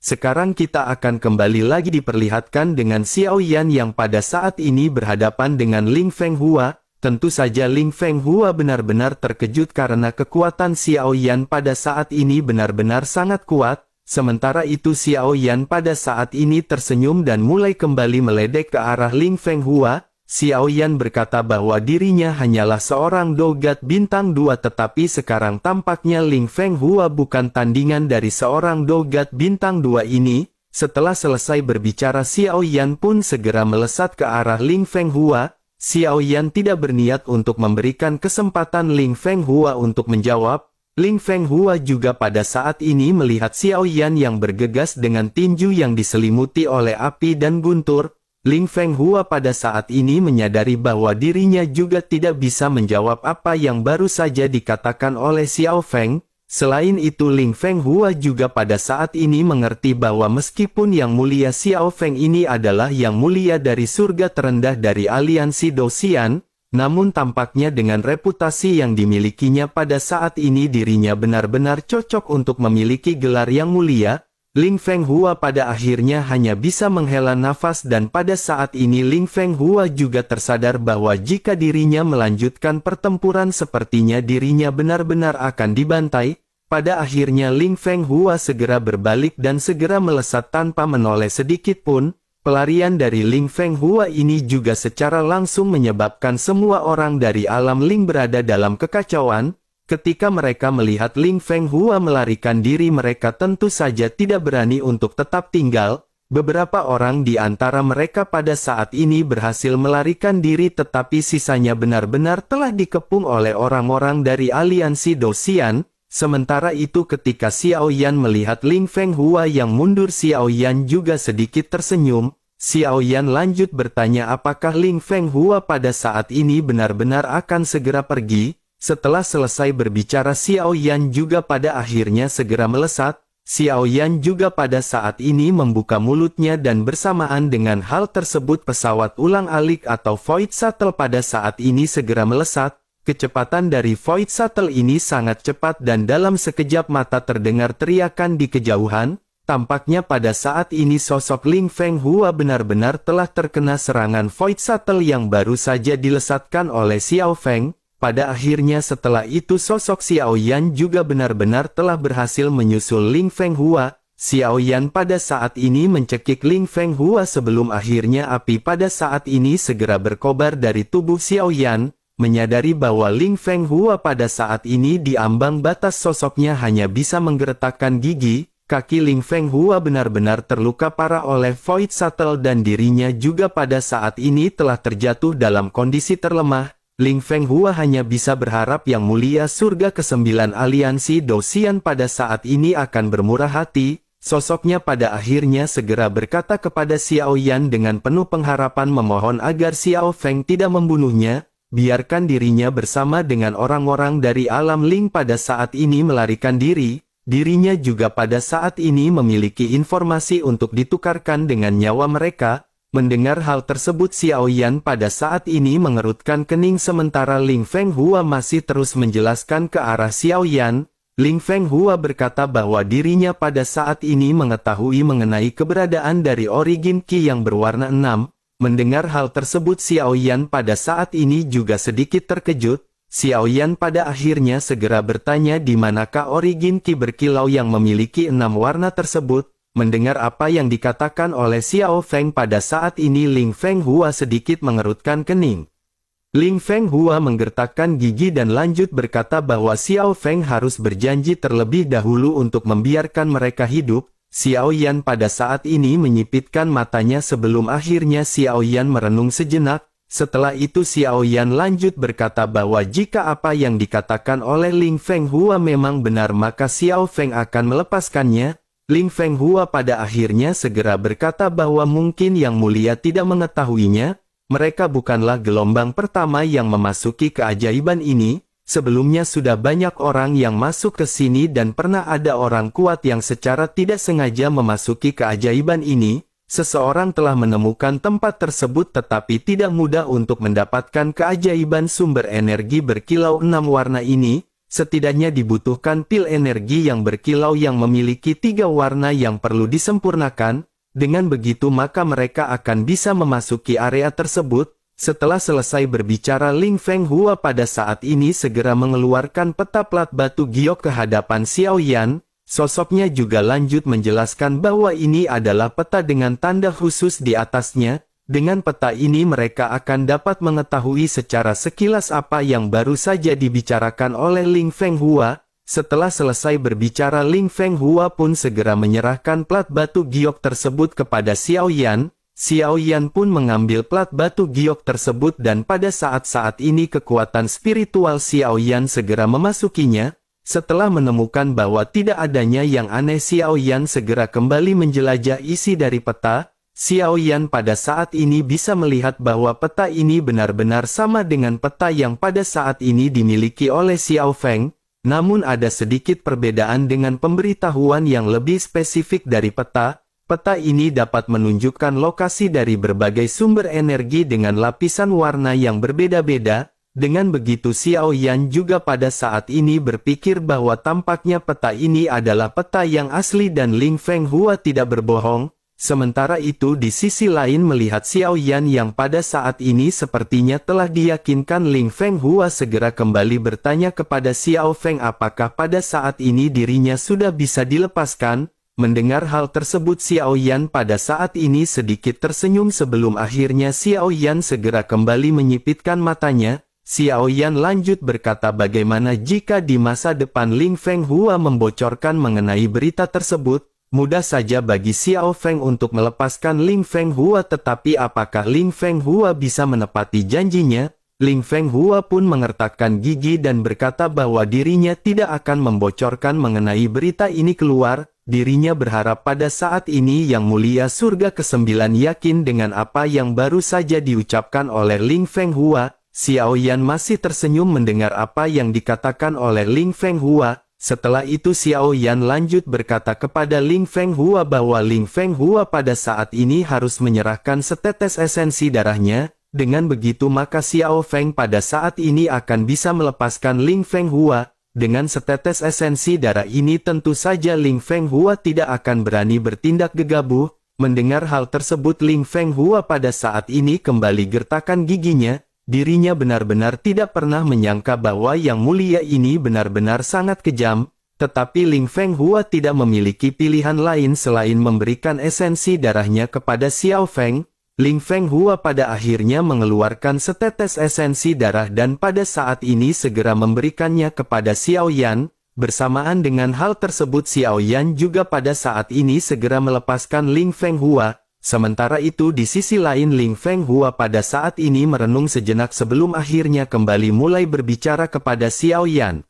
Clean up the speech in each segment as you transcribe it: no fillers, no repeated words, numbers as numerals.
Sekarang kita akan kembali lagi diperlihatkan dengan Xiao Yan yang pada saat ini berhadapan dengan Ling Fenghua. Tentu saja Ling Fenghua benar-benar terkejut karena kekuatan Xiao Yan pada saat ini benar-benar sangat kuat. Sementara itu Xiao Yan pada saat ini tersenyum dan mulai kembali meledek ke arah Ling Fenghua. Xiao Yan berkata bahwa dirinya hanyalah seorang dogat bintang 2 tetapi sekarang tampaknya Ling Fenghua bukan tandingan dari seorang dogat bintang 2 ini. Setelah selesai berbicara Xiao Yan pun segera melesat ke arah Ling Fenghua. Xiao Yan tidak berniat untuk memberikan kesempatan Ling Fenghua untuk menjawab. Ling Fenghua juga pada saat ini melihat Xiao Yan yang bergegas dengan tinju yang diselimuti oleh api dan guntur. Ling Fenghua pada saat ini menyadari bahwa dirinya juga tidak bisa menjawab apa yang baru saja dikatakan oleh Xiao Feng. Selain itu Ling Fenghua juga pada saat ini mengerti bahwa meskipun yang mulia Xiao Feng ini adalah yang mulia dari surga terendah dari aliansi Dosian, namun tampaknya dengan reputasi yang dimilikinya pada saat ini dirinya benar-benar cocok untuk memiliki gelar yang mulia. Ling Fenghua pada akhirnya hanya bisa menghela nafas dan pada saat ini Ling Fenghua juga tersadar bahwa jika dirinya melanjutkan pertempuran sepertinya dirinya benar-benar akan dibantai. Pada akhirnya Ling Fenghua segera berbalik dan segera melesat tanpa menoleh sedikit pun. Pelarian dari Ling Fenghua ini juga secara langsung menyebabkan semua orang dari alam Ling berada dalam kekacauan. Ketika mereka melihat Ling Fenghua melarikan diri mereka tentu saja tidak berani untuk tetap tinggal. Beberapa orang di antara mereka pada saat ini berhasil melarikan diri tetapi sisanya benar-benar telah dikepung oleh orang-orang dari aliansi Dosian. Sementara itu ketika Xiao Yan melihat Ling Fenghua yang mundur Xiao Yan juga sedikit tersenyum. Xiao Yan lanjut bertanya apakah Ling Fenghua pada saat ini benar-benar akan segera pergi. Setelah selesai berbicara Xiao Yan juga pada akhirnya segera melesat. Xiao Yan juga pada saat ini membuka mulutnya dan bersamaan dengan hal tersebut pesawat ulang-alik atau Void Shuttle pada saat ini segera melesat. Kecepatan dari Void Shuttle ini sangat cepat dan dalam sekejap mata terdengar teriakan di kejauhan. Tampaknya pada saat ini sosok Ling Fenghua benar-benar telah terkena serangan Void Shuttle yang baru saja dilesatkan oleh Xiao Feng. Pada akhirnya setelah itu sosok Xiao Yan juga benar-benar telah berhasil menyusul Ling Fenghua. Xiao Yan pada saat ini mencekik Ling Fenghua sebelum akhirnya api pada saat ini segera berkobar dari tubuh Xiao Yan. Menyadari bahwa Ling Fenghua pada saat ini di ambang batas sosoknya hanya bisa menggeretakkan gigi. Kaki Ling Fenghua benar-benar terluka parah oleh Void Shuttle dan dirinya juga pada saat ini telah terjatuh dalam kondisi terlemah. Ling Fenghua hanya bisa berharap yang mulia surga ke-9 aliansi Dosian pada saat ini akan bermurah hati. Sosoknya pada akhirnya segera berkata kepada Xiao Yan dengan penuh pengharapan memohon agar Xiao Feng tidak membunuhnya. Biarkan dirinya bersama dengan orang-orang dari alam Ling pada saat ini melarikan diri. Dirinya juga pada saat ini memiliki informasi untuk ditukarkan dengan nyawa mereka. Mendengar hal tersebut Xiao Yan pada saat ini mengerutkan kening sementara Ling Fenghua masih terus menjelaskan ke arah Xiao Yan. Ling Fenghua berkata bahwa dirinya pada saat ini mengetahui mengenai keberadaan dari origin Qi yang berwarna 6. Mendengar hal tersebut Xiao Yan pada saat ini juga sedikit terkejut. Xiao Yan pada akhirnya segera bertanya di manakah origin Qi berkilau yang memiliki 6 warna tersebut. Mendengar apa yang dikatakan oleh Xiao Feng pada saat ini Ling Fenghua sedikit mengerutkan kening. Ling Fenghua menggertakkan gigi dan lanjut berkata bahwa Xiao Feng harus berjanji terlebih dahulu untuk membiarkan mereka hidup. Xiao Yan pada saat ini menyipitkan matanya sebelum akhirnya Xiao Yan merenung sejenak. Setelah itu Xiao Yan lanjut berkata bahwa jika apa yang dikatakan oleh Ling Fenghua memang benar maka Xiao Feng akan melepaskannya. Ling Fenghua pada akhirnya segera berkata bahwa mungkin yang mulia tidak mengetahuinya. Mereka bukanlah gelombang pertama yang memasuki keajaiban ini. Sebelumnya sudah banyak orang yang masuk ke sini dan pernah ada orang kuat yang secara tidak sengaja memasuki keajaiban ini. Seseorang telah menemukan tempat tersebut tetapi tidak mudah untuk mendapatkan keajaiban sumber energi berkilau 6 warna ini. setidaknya dibutuhkan pil energi yang berkilau yang memiliki 3 warna yang perlu disempurnakan. Dengan begitu maka mereka akan bisa memasuki area tersebut. Setelah selesai berbicara, Ling Fenghua pada saat ini segera mengeluarkan peta plat batu giok ke hadapan Xiao Yan. Sosoknya juga lanjut menjelaskan bahwa ini adalah peta dengan tanda khusus di atasnya. Dengan peta ini mereka akan dapat mengetahui secara sekilas apa yang baru saja dibicarakan oleh Ling Fenghua. Setelah selesai berbicara, Ling Fenghua pun segera menyerahkan plat batu giok tersebut kepada Xiao Yan. Xiao Yan pun mengambil plat batu giok tersebut dan pada saat-saat ini kekuatan spiritual Xiao Yan segera memasukinya. Setelah menemukan bahwa tidak adanya yang aneh, Xiao Yan segera kembali menjelajah isi dari peta. Xiao Yan pada saat ini bisa melihat bahwa peta ini benar-benar sama dengan peta yang pada saat ini dimiliki oleh Xiao Feng. Namun ada sedikit perbedaan dengan pemberitahuan yang lebih spesifik dari peta. Peta ini dapat menunjukkan lokasi dari berbagai sumber energi dengan lapisan warna yang berbeda-beda. Dengan begitu Xiao Yan juga pada saat ini berpikir bahwa tampaknya peta ini adalah peta yang asli dan Ling Fenghua tidak berbohong. Sementara itu di sisi lain melihat Xiao Yan yang pada saat ini sepertinya telah diyakinkan, Ling Fenghua segera kembali bertanya kepada Xiao Feng apakah pada saat ini dirinya sudah bisa dilepaskan. Mendengar hal tersebut Xiao Yan pada saat ini sedikit tersenyum sebelum akhirnya Xiao Yan segera kembali menyipitkan matanya. Xiao Yan lanjut berkata, bagaimana jika di masa depan Ling Fenghua membocorkan mengenai berita tersebut? Mudah saja bagi Xiao Feng untuk melepaskan Ling Fenghua, tetapi apakah Ling Fenghua bisa menepati janjinya? Ling Fenghua pun mengertakkan gigi dan berkata bahwa dirinya tidak akan membocorkan mengenai berita ini keluar. Dirinya berharap pada saat ini Yang Mulia Surga ke-9 yakin dengan apa yang baru saja diucapkan oleh Ling Fenghua. Xiao Yan masih tersenyum mendengar apa yang dikatakan oleh Ling Fenghua. Setelah itu Xiao Yan lanjut berkata kepada Ling Fenghua bahwa Ling Fenghua pada saat ini harus menyerahkan setetes esensi darahnya. Dengan begitu maka Xiao Feng pada saat ini akan bisa melepaskan Ling Fenghua. Dengan setetes esensi darah ini tentu saja Ling Fenghua tidak akan berani bertindak gegabah. Mendengar hal tersebut Ling Fenghua pada saat ini kembali gertakkan giginya. Dirinya benar-benar tidak pernah menyangka bahwa Yang Mulia ini benar-benar sangat kejam. Tetapi Ling Fenghua tidak memiliki pilihan lain selain memberikan esensi darahnya kepada Xiao Feng. Ling Fenghua pada akhirnya mengeluarkan setetes esensi darah dan pada saat ini segera memberikannya kepada Xiao Yan. Bersamaan dengan hal tersebut Xiao Yan juga pada saat ini segera melepaskan Ling Fenghua. Sementara itu di sisi lain Ling Fenghua pada saat ini merenung sejenak sebelum akhirnya kembali mulai berbicara kepada Xiao Yan.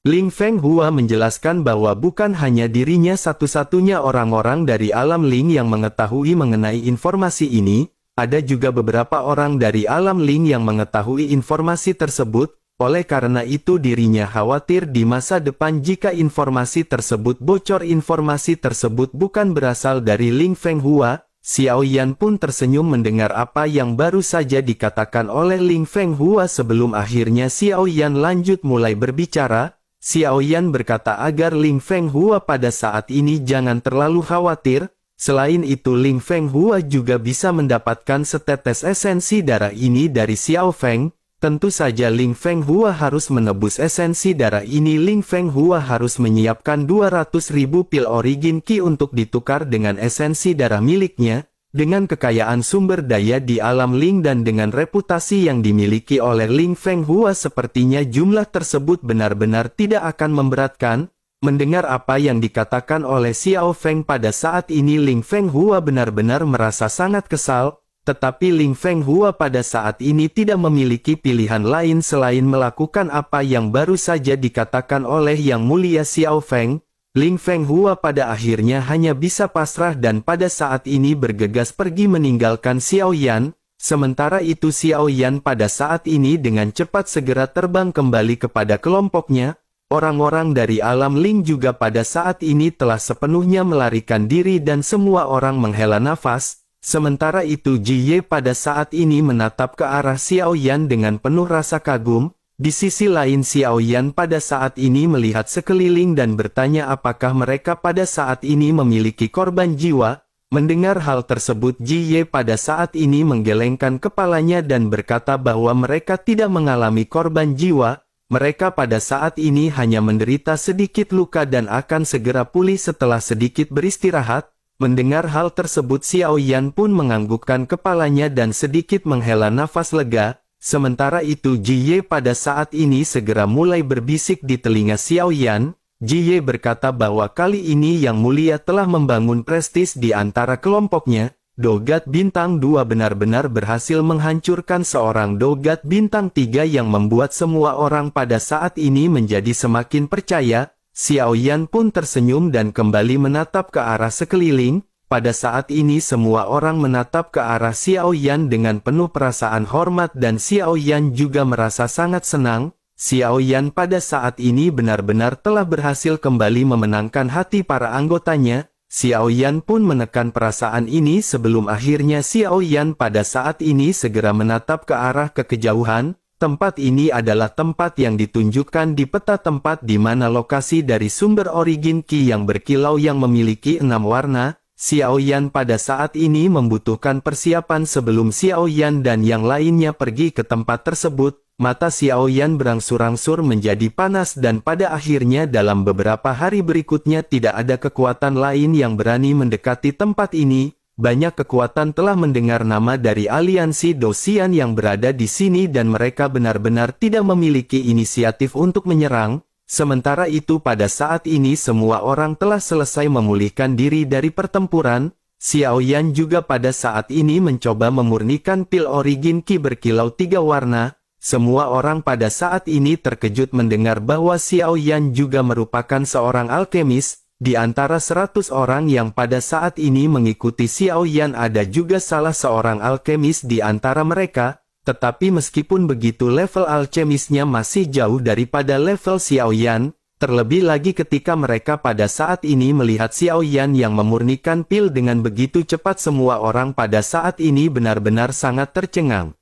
Ling Fenghua menjelaskan bahwa bukan hanya dirinya satu-satunya orang-orang dari alam Ling yang mengetahui mengenai informasi ini, ada juga beberapa orang dari alam Ling yang mengetahui informasi tersebut. Oleh karena itu dirinya khawatir di masa depan jika informasi tersebut bocor. Informasi tersebut bukan berasal dari Ling Fenghua. Xiao Yan pun tersenyum mendengar apa yang baru saja dikatakan oleh Ling Fenghua sebelum akhirnya Xiao Yan lanjut mulai berbicara. Xiao Yan berkata agar Ling Fenghua pada saat ini jangan terlalu khawatir. Selain itu Ling Fenghua juga bisa mendapatkan setetes esensi darah ini dari Xiao Feng. Tentu saja Ling Fenghua harus menebus esensi darah ini. Ling Fenghua harus menyiapkan 200.000 pil origin Qi untuk ditukar dengan esensi darah miliknya. Dengan kekayaan sumber daya di alam Ling dan dengan reputasi yang dimiliki oleh Ling Fenghua sepertinya jumlah tersebut benar-benar tidak akan memberatkan. Mendengar apa yang dikatakan oleh Xiao Feng pada saat ini Ling Fenghua benar-benar merasa sangat kesal. Tetapi Ling Fenghua pada saat ini tidak memiliki pilihan lain selain melakukan apa yang baru saja dikatakan oleh Yang Mulia Xiao Feng. Ling Fenghua pada akhirnya hanya bisa pasrah dan pada saat ini bergegas pergi meninggalkan Xiao Yan. Sementara itu Xiao Yan pada saat ini dengan cepat segera terbang kembali kepada kelompoknya. Orang-orang dari alam Ling juga pada saat ini telah sepenuhnya melarikan diri dan semua orang menghela nafas. Sementara itu Ji Ye pada saat ini menatap ke arah Xiao Yan dengan penuh rasa kagum. Di sisi lain Xiao Yan pada saat ini melihat sekeliling dan bertanya apakah mereka pada saat ini memiliki korban jiwa. Mendengar hal tersebut Ji Ye pada saat ini menggelengkan kepalanya dan berkata bahwa mereka tidak mengalami korban jiwa. Mereka pada saat ini hanya menderita sedikit luka dan akan segera pulih setelah sedikit beristirahat. Mendengar hal tersebut Xiao Yan pun menganggukkan kepalanya dan sedikit menghela nafas lega. Sementara itu Ji Ye pada saat ini segera mulai berbisik di telinga Xiao Yan. Ji Ye berkata bahwa kali ini Yang Mulia telah membangun prestis di antara kelompoknya. Dogat Bintang 2 benar-benar berhasil menghancurkan seorang Dogat Bintang 3 yang membuat semua orang pada saat ini menjadi semakin percaya. Xiao Yan pun tersenyum dan kembali menatap ke arah sekeliling. Pada saat ini semua orang menatap ke arah Xiao Yan dengan penuh perasaan hormat dan Xiao Yan juga merasa sangat senang. Xiao Yan pada saat ini benar-benar telah berhasil kembali memenangkan hati para anggotanya. Xiao Yan pun menekan perasaan ini sebelum akhirnya Xiao Yan pada saat ini segera menatap ke arah kejauhan. Tempat ini adalah tempat yang ditunjukkan di peta tempat di mana lokasi dari sumber origin Qi yang berkilau yang memiliki 6 warna. Xiao Yan pada saat ini membutuhkan persiapan sebelum Xiao Yan dan yang lainnya pergi ke tempat tersebut. Mata Xiao Yan berangsur-angsur menjadi panas dan pada akhirnya dalam beberapa hari berikutnya tidak ada kekuatan lain yang berani mendekati tempat ini. Banyak kekuatan telah mendengar nama dari aliansi Dosian yang berada di sini dan mereka benar-benar tidak memiliki inisiatif untuk menyerang. Sementara itu pada saat ini semua orang telah selesai memulihkan diri dari pertempuran. Xiao Yan juga pada saat ini mencoba memurnikan pil origin Qi berkilau 3 warna. Semua orang pada saat ini terkejut mendengar bahwa Xiao Yan juga merupakan seorang alkemis. Di antara 100 orang yang pada saat ini mengikuti Xiao Yan ada juga salah seorang alkemis di antara mereka. Tetapi meskipun begitu level alkemisnya masih jauh daripada level Xiao Yan, terlebih lagi ketika mereka pada saat ini melihat Xiao Yan yang memurnikan pil dengan begitu cepat semua orang pada saat ini benar-benar sangat tercengang.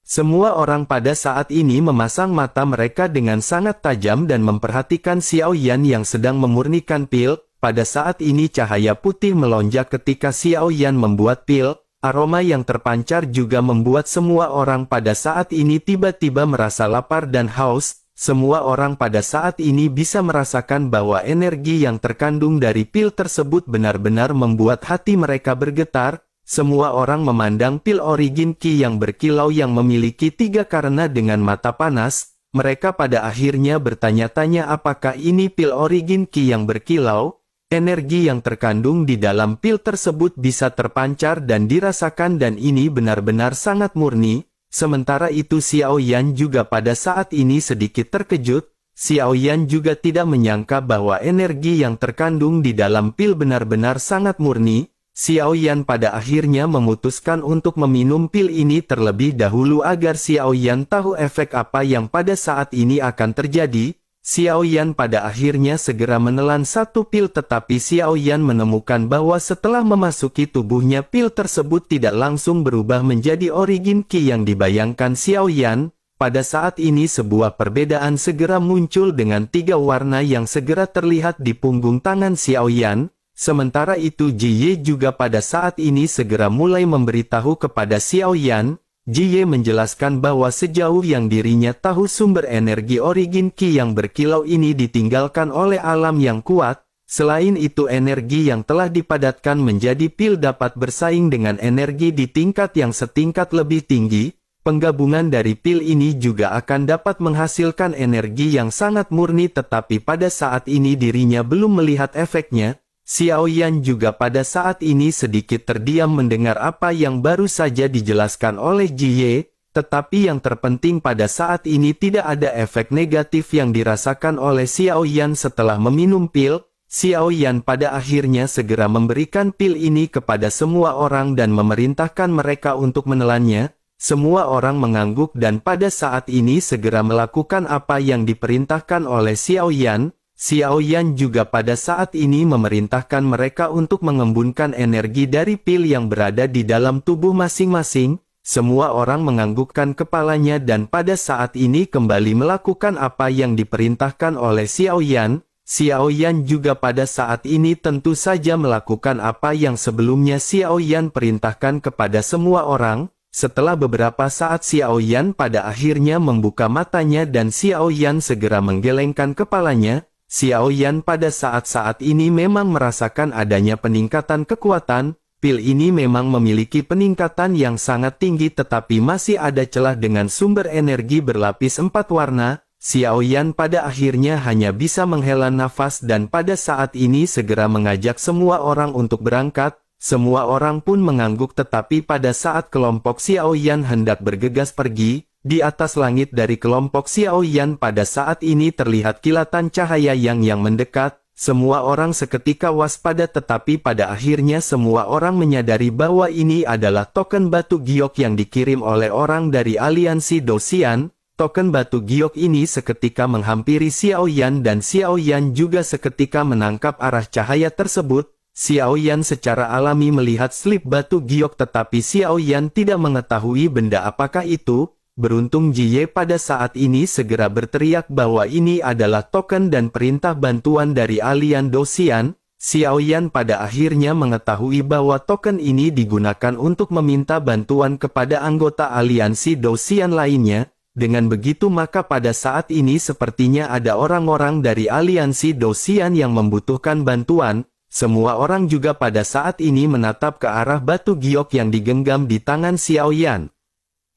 Semua orang pada saat ini memasang mata mereka dengan sangat tajam dan memperhatikan Xiao Yan yang sedang memurnikan pil. Pada saat ini cahaya putih melonjak ketika Xiao Yan membuat pil. Aroma yang terpancar juga membuat semua orang pada saat ini tiba-tiba merasa lapar dan haus. Semua orang pada saat ini bisa merasakan bahwa energi yang terkandung dari pil tersebut benar-benar membuat hati mereka bergetar. Semua orang memandang pil origin Qi yang berkilau yang memiliki 3 karena dengan mata panas. Mereka pada akhirnya bertanya-tanya apakah ini pil origin Qi yang berkilau. Energi yang terkandung di dalam pil tersebut bisa terpancar dan dirasakan dan ini benar-benar sangat murni. Sementara itu Xiao Yan juga pada saat ini sedikit terkejut. Xiao Yan juga tidak menyangka bahwa energi yang terkandung di dalam pil benar-benar sangat murni. Xiao Yan pada akhirnya memutuskan untuk meminum pil ini terlebih dahulu agar Xiao Yan tahu efek apa yang pada saat ini akan terjadi. Xiao Yan pada akhirnya segera menelan 1 pil tetapi Xiao Yan menemukan bahwa setelah memasuki tubuhnya pil tersebut tidak langsung berubah menjadi origin Qi yang dibayangkan Xiao Yan. Pada saat ini sebuah perbedaan segera muncul dengan 3 warna yang segera terlihat di punggung tangan Xiao Yan. Sementara itu Ji Ye juga pada saat ini segera mulai memberitahu kepada Xiao Yan. Ji Ye menjelaskan bahwa sejauh yang dirinya tahu sumber energi origin Qi yang berkilau ini ditinggalkan oleh alam yang kuat. Selain itu energi yang telah dipadatkan menjadi pil dapat bersaing dengan energi di tingkat yang setingkat lebih tinggi. Penggabungan dari pil ini juga akan dapat menghasilkan energi yang sangat murni tetapi pada saat ini dirinya belum melihat efeknya. Xiao Yan juga pada saat ini sedikit terdiam mendengar apa yang baru saja dijelaskan oleh Ji Ye, tetapi yang terpenting pada saat ini tidak ada efek negatif yang dirasakan oleh Xiao Yan setelah meminum pil. Xiao Yan pada akhirnya segera memberikan pil ini kepada semua orang dan memerintahkan mereka untuk menelannya. Semua orang mengangguk dan pada saat ini segera melakukan apa yang diperintahkan oleh Xiao Yan. Xiao Yan juga pada saat ini memerintahkan mereka untuk mengembunkan energi dari pil yang berada di dalam tubuh masing-masing. semua orang menganggukkan kepalanya dan pada saat ini kembali melakukan apa yang diperintahkan oleh Xiao Yan. Xiao Yan juga pada saat ini tentu saja melakukan apa yang sebelumnya Xiao Yan perintahkan kepada semua orang. Setelah beberapa saat Xiao Yan pada akhirnya membuka matanya dan Xiao Yan segera menggelengkan kepalanya. Xiao Yan pada saat-saat ini memang merasakan adanya peningkatan kekuatan. Pil ini memang memiliki peningkatan yang sangat tinggi tetapi masih ada celah dengan sumber energi berlapis 4 warna. Xiao Yan pada akhirnya hanya bisa menghela nafas dan pada saat ini segera mengajak semua orang untuk berangkat. Semua orang pun mengangguk tetapi pada saat kelompok Xiao Yan hendak bergegas pergi, di atas langit dari kelompok Xiao Yan pada saat ini terlihat kilatan cahaya yang mendekat. Semua orang seketika waspada tetapi pada akhirnya semua orang menyadari bahwa ini adalah token batu giok yang dikirim oleh orang dari aliansi Dosian. Token batu giok ini seketika menghampiri Xiao Yan dan Xiao Yan juga seketika menangkap arah cahaya tersebut. Xiao Yan secara alami melihat slip batu giok tetapi Xiao Yan tidak mengetahui benda apakah itu. Beruntung Jiye pada saat ini segera berteriak bahwa ini adalah token dan perintah bantuan dari Alian Dosian. Xiao Yan pada akhirnya mengetahui bahwa token ini digunakan untuk meminta bantuan kepada anggota aliansi Dosian lainnya. Dengan begitu maka pada saat ini sepertinya ada orang-orang dari aliansi Dosian yang membutuhkan bantuan. Semua orang juga pada saat ini menatap ke arah batu giok yang digenggam di tangan Xiao Yan.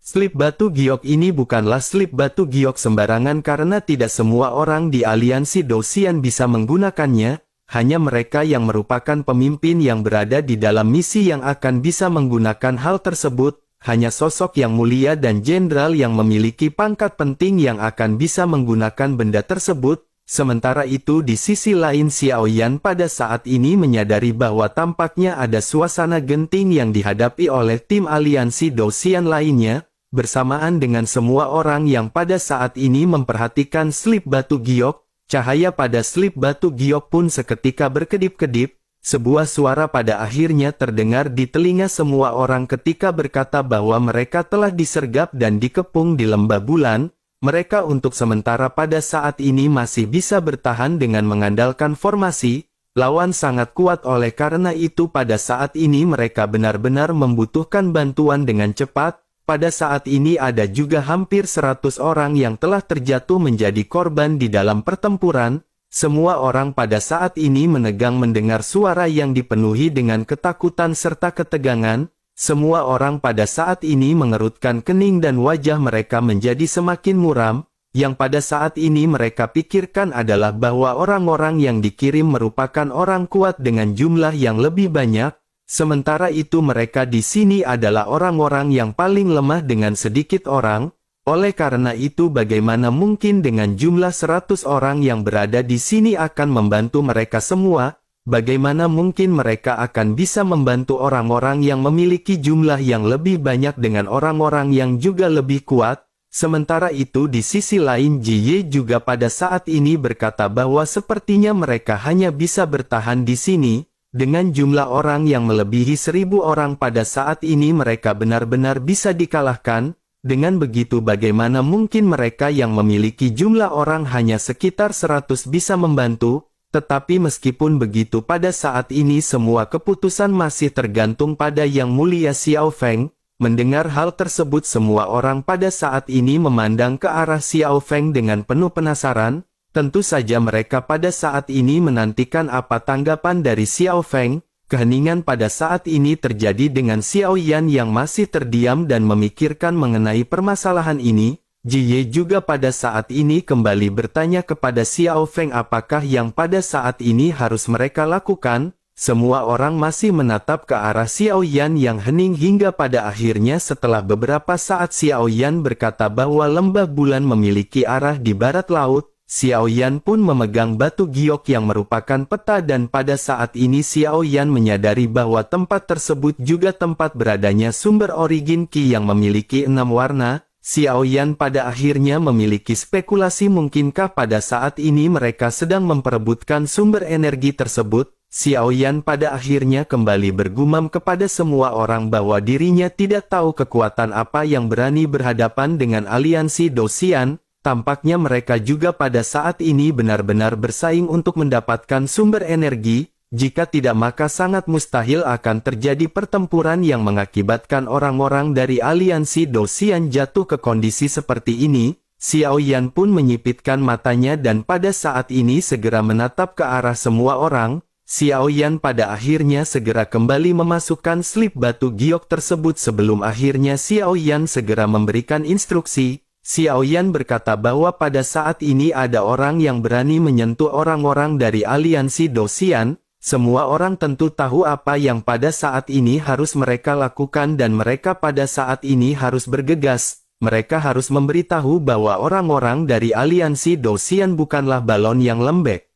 Slip batu giok ini bukanlah slip batu giok sembarangan karena tidak semua orang di aliansi Dosian bisa menggunakannya, hanya mereka yang merupakan pemimpin yang berada di dalam misi yang akan bisa menggunakan hal tersebut, hanya sosok yang mulia dan jenderal yang memiliki pangkat penting yang akan bisa menggunakan benda tersebut. Sementara itu di sisi lain Xiao Yan pada saat ini menyadari bahwa tampaknya ada suasana genting yang dihadapi oleh tim aliansi Dosian lainnya. Bersamaan dengan semua orang yang pada saat ini memperhatikan slip batu giok, cahaya pada slip batu giok pun seketika berkedip-kedip. Sebuah suara pada akhirnya terdengar di telinga semua orang ketika berkata bahwa mereka telah disergap dan dikepung di lembah bulan. Mereka untuk sementara pada saat ini masih bisa bertahan dengan mengandalkan formasi. Lawan sangat kuat oleh karena itu pada saat ini mereka benar-benar membutuhkan bantuan dengan cepat. Pada saat ini ada juga hampir 100 orang yang telah terjatuh menjadi korban di dalam pertempuran. Semua orang pada saat ini menegang mendengar suara yang dipenuhi dengan ketakutan serta ketegangan. Semua orang pada saat ini mengerutkan kening dan wajah mereka menjadi semakin muram. Yang pada saat ini mereka pikirkan adalah bahwa orang-orang yang dikirim merupakan orang kuat dengan jumlah yang lebih banyak. Sementara itu mereka di sini adalah orang-orang yang paling lemah dengan sedikit orang. Oleh karena itu bagaimana mungkin dengan jumlah 100 orang yang berada di sini akan membantu mereka semua? Bagaimana mungkin mereka akan bisa membantu orang-orang yang memiliki jumlah yang lebih banyak dengan orang-orang yang juga lebih kuat? Sementara itu di sisi lain Jiye juga pada saat ini berkata bahwa sepertinya mereka hanya bisa bertahan di sini. Dengan jumlah orang yang melebihi 1000 orang pada saat ini mereka benar-benar bisa dikalahkan. Dengan begitu bagaimana mungkin mereka yang memiliki jumlah orang hanya sekitar 100 bisa membantu? Tetapi meskipun begitu pada saat ini semua keputusan masih tergantung pada Yang Mulia Xiao Feng. Mendengar hal tersebut semua orang pada saat ini memandang ke arah Xiao Feng dengan penuh penasaran. Tentu saja mereka pada saat ini menantikan apa tanggapan dari Xiao Feng. Keheningan pada saat ini terjadi dengan Xiao Yan yang masih terdiam dan memikirkan mengenai permasalahan ini. Jiye juga pada saat ini kembali bertanya kepada Xiao Feng apakah yang pada saat ini harus mereka lakukan. Semua orang masih menatap ke arah Xiao Yan yang hening hingga pada akhirnya setelah beberapa saat Xiao Yan berkata bahwa lembah bulan memiliki arah di barat laut. Xiao Yan pun memegang batu giok yang merupakan peta dan pada saat ini Xiao Yan menyadari bahwa tempat tersebut juga tempat beradanya sumber origin Qi yang memiliki 6 warna. Xiao Yan pada akhirnya memiliki spekulasi mungkinkah pada saat ini mereka sedang memperebutkan sumber energi tersebut. Xiao Yan pada akhirnya kembali bergumam kepada semua orang bahwa dirinya tidak tahu kekuatan apa yang berani berhadapan dengan aliansi Dosian. Tampaknya mereka juga pada saat ini benar-benar bersaing untuk mendapatkan sumber energi. Jika tidak maka sangat mustahil akan terjadi pertempuran yang mengakibatkan orang-orang dari aliansi Dosian jatuh ke kondisi seperti ini. Xiao Yan pun menyipitkan matanya dan pada saat ini segera menatap ke arah semua orang. Xiao Yan pada akhirnya segera kembali memasukkan slip batu giok tersebut sebelum akhirnya Xiao Yan segera memberikan instruksi. Xiao Yan berkata bahwa pada saat ini ada orang yang berani menyentuh orang-orang dari aliansi Dosian. Semua orang tentu tahu apa yang pada saat ini harus mereka lakukan dan mereka pada saat ini harus bergegas. Mereka harus memberitahu bahwa orang-orang dari aliansi Dosian bukanlah balon yang lembek.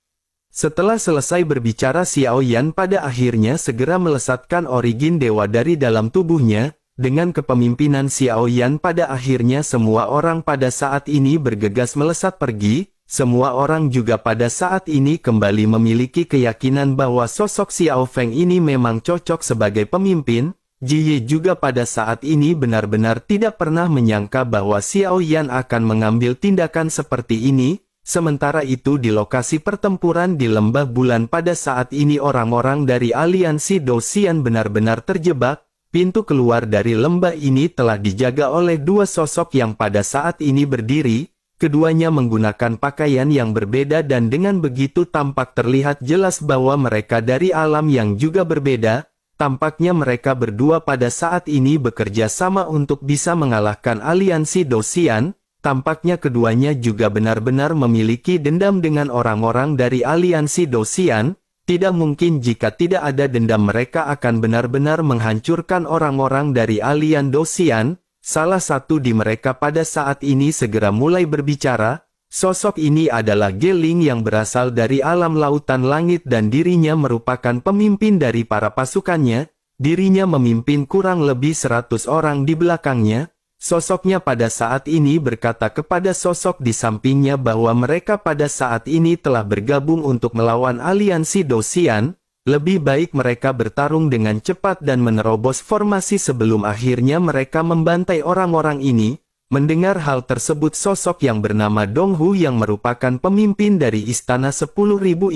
Setelah selesai berbicara Xiao Yan pada akhirnya segera melesatkan origin dewa dari dalam tubuhnya. Dengan kepemimpinan Xiao Yan pada akhirnya semua orang pada saat ini bergegas melesat pergi. Semua orang juga pada saat ini kembali memiliki keyakinan bahwa sosok Xiao Feng ini memang cocok sebagai pemimpin. Ji Ye juga pada saat ini benar-benar tidak pernah menyangka bahwa Xiao Yan akan mengambil tindakan seperti ini. Sementara itu di lokasi pertempuran di Lembah Bulan pada saat ini orang-orang dari aliansi Dosian benar-benar terjebak. Pintu keluar dari lembah ini telah dijaga oleh dua sosok yang pada saat ini berdiri. Keduanya menggunakan pakaian yang berbeda dan dengan begitu tampak terlihat jelas bahwa mereka dari alam yang juga berbeda. Tampaknya mereka berdua pada saat ini bekerja sama untuk bisa mengalahkan aliansi Dosian. Tampaknya keduanya juga benar-benar memiliki dendam dengan orang-orang dari aliansi Dosian. Tidak mungkin jika tidak ada dendam mereka akan benar-benar menghancurkan orang-orang dari alian Dosian. Salah satu di mereka pada saat ini segera mulai berbicara. Sosok ini adalah Geling yang berasal dari alam lautan langit dan dirinya merupakan pemimpin dari para pasukannya. Dirinya memimpin kurang lebih 100 orang di belakangnya. Sosoknya pada saat ini berkata kepada sosok di sampingnya bahwa mereka pada saat ini telah bergabung untuk melawan aliansi Dosian. Lebih baik mereka bertarung dengan cepat dan menerobos formasi sebelum akhirnya mereka membantai orang-orang ini. Mendengar hal tersebut sosok yang bernama Dong Hu yang merupakan pemimpin dari Istana 10.000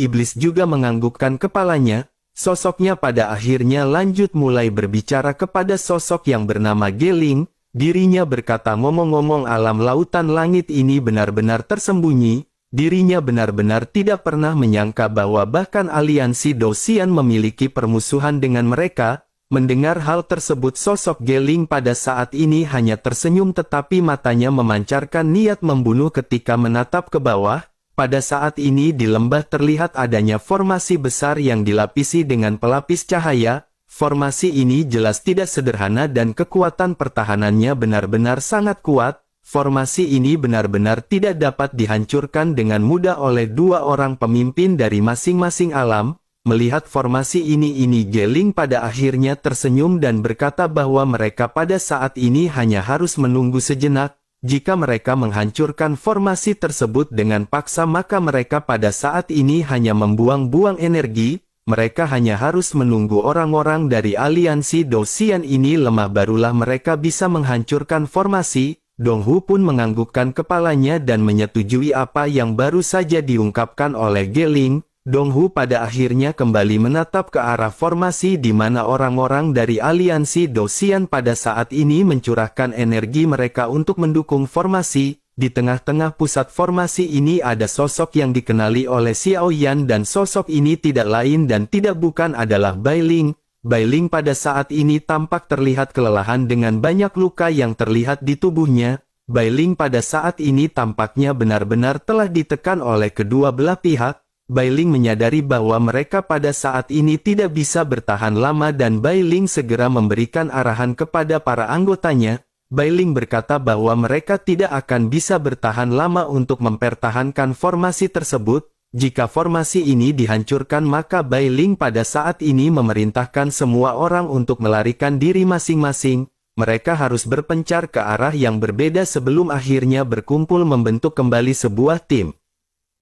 Iblis juga menganggukkan kepalanya. Sosoknya pada akhirnya lanjut mulai berbicara kepada sosok yang bernama Geling. Dirinya berkata ngomong-ngomong alam lautan langit ini benar-benar tersembunyi. Dirinya benar-benar tidak pernah menyangka bahwa bahkan aliansi Dosian memiliki permusuhan dengan mereka. Mendengar hal tersebut sosok Geling pada saat ini hanya tersenyum tetapi matanya memancarkan niat membunuh ketika menatap ke bawah. Pada saat ini di lembah terlihat adanya formasi besar yang dilapisi dengan pelapis cahaya. Formasi ini jelas tidak sederhana dan kekuatan pertahanannya benar-benar sangat kuat. Formasi ini benar-benar tidak dapat dihancurkan dengan mudah oleh dua orang pemimpin dari masing-masing alam. Melihat formasi ini Geling pada akhirnya tersenyum dan berkata bahwa mereka pada saat ini hanya harus menunggu sejenak. Jika mereka menghancurkan formasi tersebut dengan paksa maka mereka pada saat ini hanya membuang-buang energi. Mereka hanya harus menunggu orang-orang dari aliansi Dosian ini lemah barulah mereka bisa menghancurkan formasi. Dong Hu pun menganggukkan kepalanya dan menyetujui apa yang baru saja diungkapkan oleh Geling. Dong Hu pada akhirnya kembali menatap ke arah formasi di mana orang-orang dari aliansi Dosian pada saat ini mencurahkan energi mereka untuk mendukung formasi. Di tengah-tengah pusat formasi ini ada sosok yang dikenali oleh Xiao Yan dan sosok ini tidak lain dan tidak bukan adalah Bai Ling. Bai Ling pada saat ini tampak terlihat kelelahan dengan banyak luka yang terlihat di tubuhnya. Bai Ling pada saat ini tampaknya benar-benar telah ditekan oleh kedua belah pihak. Bai Ling menyadari bahwa mereka pada saat ini tidak bisa bertahan lama dan Bai Ling segera memberikan arahan kepada para anggotanya. Bai Ling berkata bahwa mereka tidak akan bisa bertahan lama untuk mempertahankan formasi tersebut. Jika formasi ini dihancurkan maka Bai Ling pada saat ini memerintahkan semua orang untuk melarikan diri masing-masing. Mereka harus berpencar ke arah yang berbeda sebelum akhirnya berkumpul membentuk kembali sebuah tim.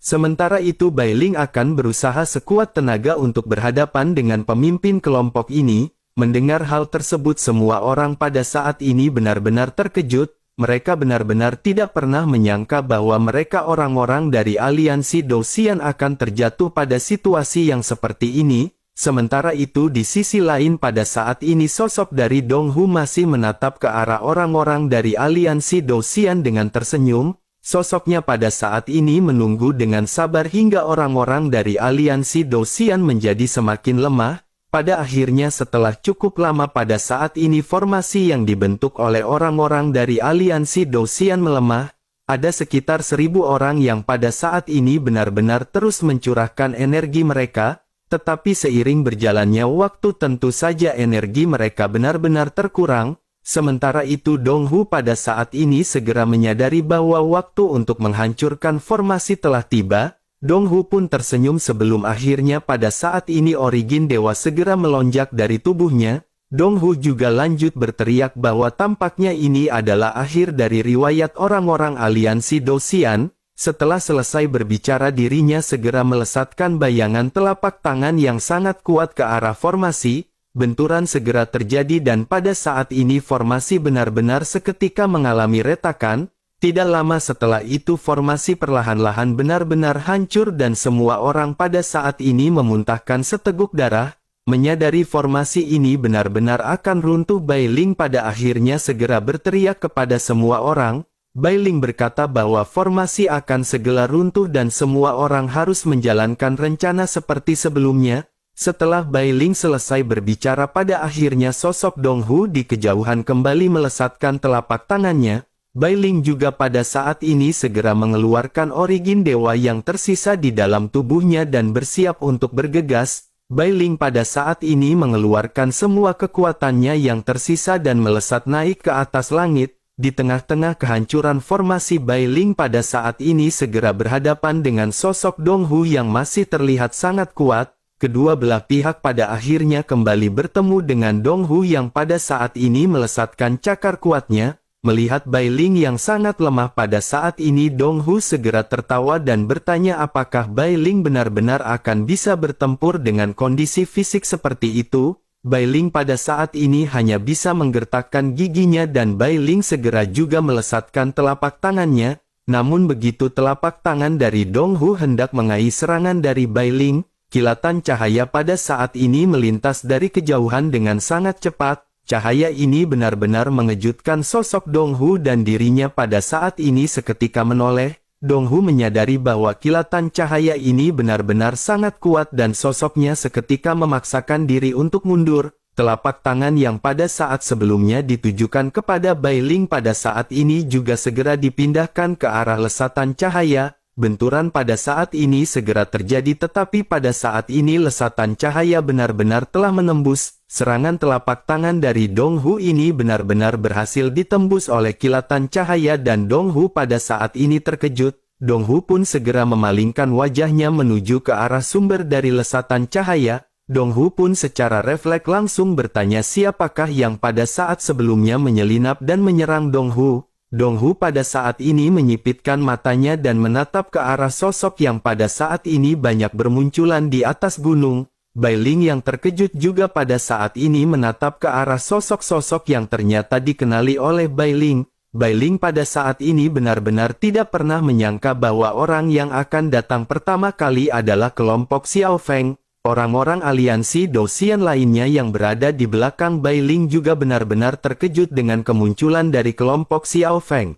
Sementara itu Bai Ling akan berusaha sekuat tenaga untuk berhadapan dengan pemimpin kelompok ini. Mendengar hal tersebut semua orang pada saat ini benar-benar terkejut. Mereka benar-benar tidak pernah menyangka bahwa mereka orang-orang dari aliansi Douxian akan terjatuh pada situasi yang seperti ini. Sementara itu di sisi lain pada saat ini sosok dari Dong Hu masih menatap ke arah orang-orang dari aliansi Douxian dengan tersenyum. Sosoknya pada saat ini menunggu dengan sabar hingga orang-orang dari aliansi Douxian menjadi semakin lemah. Pada akhirnya setelah cukup lama pada saat ini formasi yang dibentuk oleh orang-orang dari aliansi Douxian melemah. Ada sekitar 1000 orang yang pada saat ini benar-benar terus mencurahkan energi mereka. Tetapi seiring berjalannya waktu tentu saja energi mereka benar-benar terkurang. Sementara itu Dong Hu pada saat ini segera menyadari bahwa waktu untuk menghancurkan formasi telah tiba. Dong Hu pun tersenyum sebelum akhirnya pada saat ini origin dewa segera melonjak dari tubuhnya. Dong Hu juga lanjut berteriak bahwa tampaknya ini adalah akhir dari riwayat orang-orang aliansi Douxian. Setelah selesai berbicara dirinya segera melesatkan bayangan telapak tangan yang sangat kuat ke arah formasi. Benturan segera terjadi dan pada saat ini formasi benar-benar seketika mengalami retakan. Tidak lama setelah itu formasi perlahan-lahan benar-benar hancur dan semua orang pada saat ini memuntahkan seteguk darah. Menyadari formasi ini benar-benar akan runtuh, Bai Ling pada akhirnya segera berteriak kepada semua orang. Bai Ling berkata bahwa formasi akan segera runtuh dan semua orang harus menjalankan rencana seperti sebelumnya. Setelah Bai Ling selesai berbicara pada akhirnya sosok Dong Hu di kejauhan kembali melesatkan telapak tangannya. Bai Ling juga pada saat ini segera mengeluarkan origin dewa yang tersisa di dalam tubuhnya dan bersiap untuk bergegas. Bai Ling pada saat ini mengeluarkan semua kekuatannya yang tersisa dan melesat naik ke atas langit. Di tengah-tengah kehancuran formasi Bai Ling pada saat ini segera berhadapan dengan sosok Dong Hu yang masih terlihat sangat kuat. Kedua belah pihak pada akhirnya kembali bertemu dengan Dong Hu yang pada saat ini melesatkan cakar kuatnya. Melihat Bai Ling yang sangat lemah pada saat ini Dong Hu segera tertawa dan bertanya apakah Bai Ling benar-benar akan bisa bertempur dengan kondisi fisik seperti itu. Bai Ling pada saat ini hanya bisa menggertakkan giginya dan Bai Ling segera juga melesatkan telapak tangannya. Namun begitu telapak tangan dari Dong Hu hendak mengaih serangan dari Bai Ling, kilatan cahaya pada saat ini melintas dari kejauhan dengan sangat cepat. Cahaya ini benar-benar mengejutkan sosok Dong Hu dan dirinya pada saat ini seketika menoleh. Dong Hu menyadari bahwa kilatan cahaya ini benar-benar sangat kuat dan sosoknya seketika memaksakan diri untuk mundur. Telapak tangan yang pada saat sebelumnya ditujukan kepada Bai Ling pada saat ini juga segera dipindahkan ke arah lesatan cahaya. Benturan pada saat ini segera terjadi tetapi pada saat ini lesatan cahaya benar-benar telah menembus. Serangan telapak tangan dari Dong Hu ini benar-benar berhasil ditembus oleh kilatan cahaya dan Dong Hu pada saat ini terkejut. Dong Hu pun segera memalingkan wajahnya menuju ke arah sumber dari lesatan cahaya. Dong Hu pun secara refleks langsung bertanya siapakah yang pada saat sebelumnya menyelinap dan menyerang Dong Hu. Dong Hu pada saat ini menyipitkan matanya dan menatap ke arah sosok yang pada saat ini banyak bermunculan di atas gunung. Bai Ling yang terkejut juga pada saat ini menatap ke arah sosok-sosok yang ternyata dikenali oleh Bai Ling. Bai Ling pada saat ini benar-benar tidak pernah menyangka bahwa orang yang akan datang pertama kali adalah kelompok Xiao Feng. Orang-orang aliansi Douxian lainnya yang berada di belakang Bai Ling juga benar-benar terkejut dengan kemunculan dari kelompok Xiao Feng.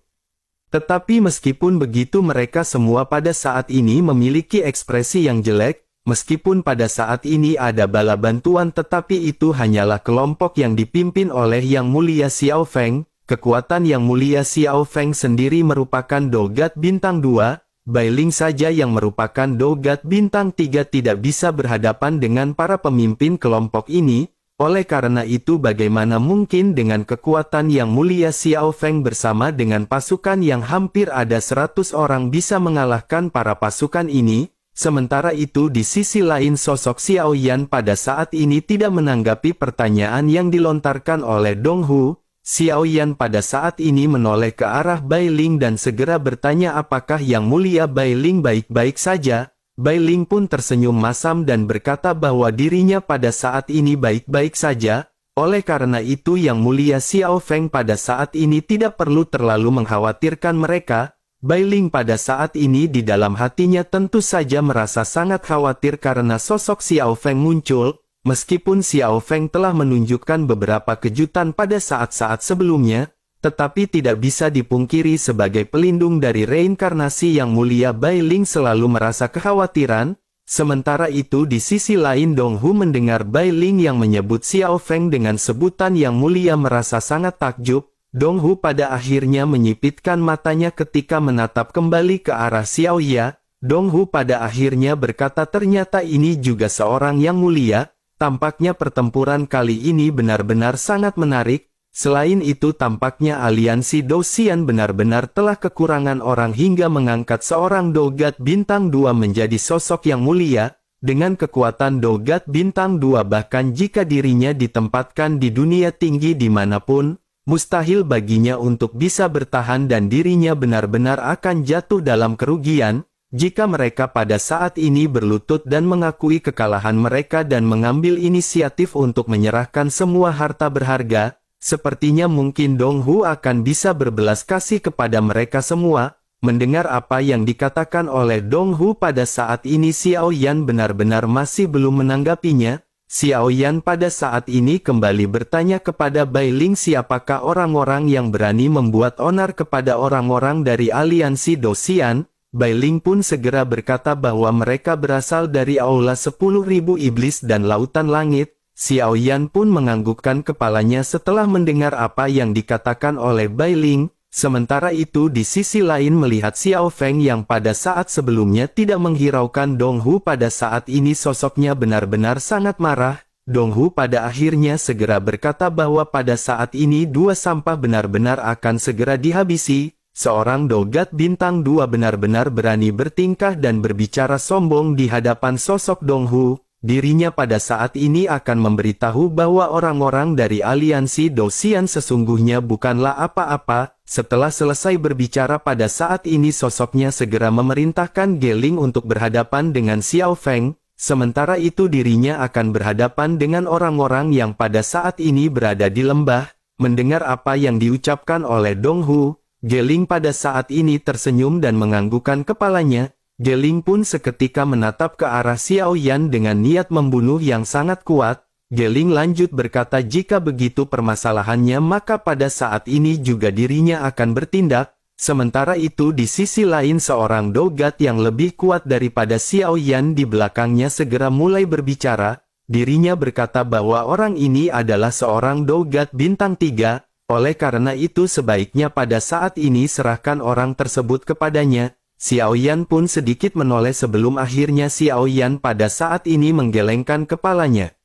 Tetapi meskipun begitu mereka semua pada saat ini memiliki ekspresi yang jelek. Meskipun pada saat ini ada bala bantuan tetapi itu hanyalah kelompok yang dipimpin oleh Yang Mulia Xiao Feng. Kekuatan Yang Mulia Xiao Feng sendiri merupakan Dogat Bintang 2. Bai Ling saja yang merupakan Dogat Bintang 3 tidak bisa berhadapan dengan para pemimpin kelompok ini. Oleh karena itu bagaimana mungkin dengan kekuatan Yang Mulia Xiao Feng bersama dengan pasukan yang hampir ada 100 orang bisa mengalahkan para pasukan ini. Sementara itu di sisi lain sosok Xiao Yan pada saat ini tidak menanggapi pertanyaan yang dilontarkan oleh Dong Hu. Xiao Yan pada saat ini menoleh ke arah Bai Ling dan segera bertanya apakah Yang Mulia Bai Ling baik-baik saja. Bai Ling pun tersenyum masam dan berkata bahwa dirinya pada saat ini baik-baik saja. Oleh karena itu Yang Mulia Xiao Feng pada saat ini tidak perlu terlalu mengkhawatirkan mereka. Bai Ling pada saat ini di dalam hatinya tentu saja merasa sangat khawatir karena sosok Xiao Feng muncul. Meskipun Xiao Feng telah menunjukkan beberapa kejutan pada saat-saat sebelumnya, tetapi tidak bisa dipungkiri sebagai pelindung dari reinkarnasi Yang Mulia Bai Ling selalu merasa kekhawatiran. Sementara itu di sisi lain Dong Hu mendengar Bai Ling yang menyebut Xiao Feng dengan sebutan Yang Mulia merasa sangat takjub. Dong Hu pada akhirnya menyipitkan matanya ketika menatap kembali ke arah Xiao Ya. Dong Hu pada akhirnya berkata ternyata ini juga seorang Yang Mulia. Tampaknya pertempuran kali ini benar-benar sangat menarik. Selain itu tampaknya aliansi Dosian benar-benar telah kekurangan orang hingga mengangkat seorang Dogat Bintang 2 menjadi sosok yang mulia. Dengan kekuatan Dogat Bintang 2 bahkan jika dirinya ditempatkan di dunia tinggi dimanapun, mustahil baginya untuk bisa bertahan dan dirinya benar-benar akan jatuh dalam kerugian. Jika mereka pada saat ini berlutut dan mengakui kekalahan mereka dan mengambil inisiatif untuk menyerahkan semua harta berharga, sepertinya mungkin Dong Hu akan bisa berbelas kasih kepada mereka semua. Mendengar apa yang dikatakan oleh Dong Hu pada saat ini Xiao Yan benar-benar masih belum menanggapinya. Xiao Yan pada saat ini kembali bertanya kepada Bai Ling siapakah orang-orang yang berani membuat onar kepada orang-orang dari aliansi Dosian. Bai Ling pun segera berkata bahwa mereka berasal dari aula 10.000 iblis dan lautan langit. Xiao Yan pun menganggukkan kepalanya setelah mendengar apa yang dikatakan oleh Bai Ling. Sementara itu di sisi lain melihat Xiao Feng yang pada saat sebelumnya tidak menghiraukan Dong Hu pada saat ini sosoknya benar-benar sangat marah. Dong Hu pada akhirnya segera berkata bahwa pada saat ini dua sampah benar-benar akan segera dihabisi. Seorang Dogat Bintang 2 benar-benar berani bertingkah dan berbicara sombong di hadapan sosok Dong Hu. Dirinya pada saat ini akan memberitahu bahwa orang-orang dari aliansi Dosian sesungguhnya bukanlah apa-apa. Setelah selesai berbicara pada saat ini sosoknya segera memerintahkan Geling untuk berhadapan dengan Xiao Feng. Sementara itu dirinya akan berhadapan dengan orang-orang yang pada saat ini berada di lembah. Mendengar apa yang diucapkan oleh Dong Hu, Geling pada saat ini tersenyum dan menganggukkan kepalanya. Geling pun seketika menatap ke arah Xiao Yan dengan niat membunuh yang sangat kuat. Geling lanjut berkata jika begitu permasalahannya maka pada saat ini juga dirinya akan bertindak. Sementara itu di sisi lain seorang Dogat yang lebih kuat daripada Xiao Yan di belakangnya segera mulai berbicara. Dirinya berkata bahwa orang ini adalah seorang Dogat Bintang 3. Oleh karena itu sebaiknya pada saat ini serahkan orang tersebut kepadanya. Xiao Yan pun sedikit menoleh sebelum akhirnya Xiao Yan pada saat ini menggelengkan kepalanya.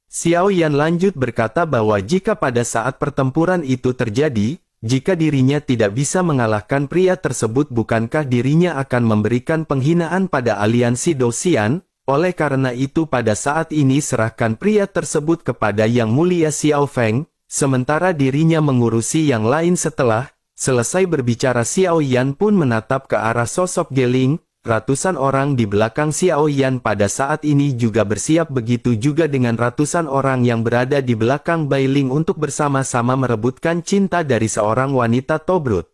Xiao Yan lanjut berkata bahwa jika pada saat pertempuran itu terjadi, jika dirinya tidak bisa mengalahkan pria tersebut bukankah dirinya akan memberikan penghinaan pada aliansi Dosian? Oleh karena itu pada saat ini serahkan pria tersebut kepada Yang Mulia Xiao Feng. Sementara dirinya mengurusi yang lain. Setelah selesai berbicara Xiao Yan pun menatap ke arah sosok Geling. Ratusan orang di belakang Xiao Yan pada saat ini juga bersiap begitu juga dengan ratusan orang yang berada di belakang Bai Ling untuk bersama-sama merebutkan cinta dari seorang wanita Tobrut.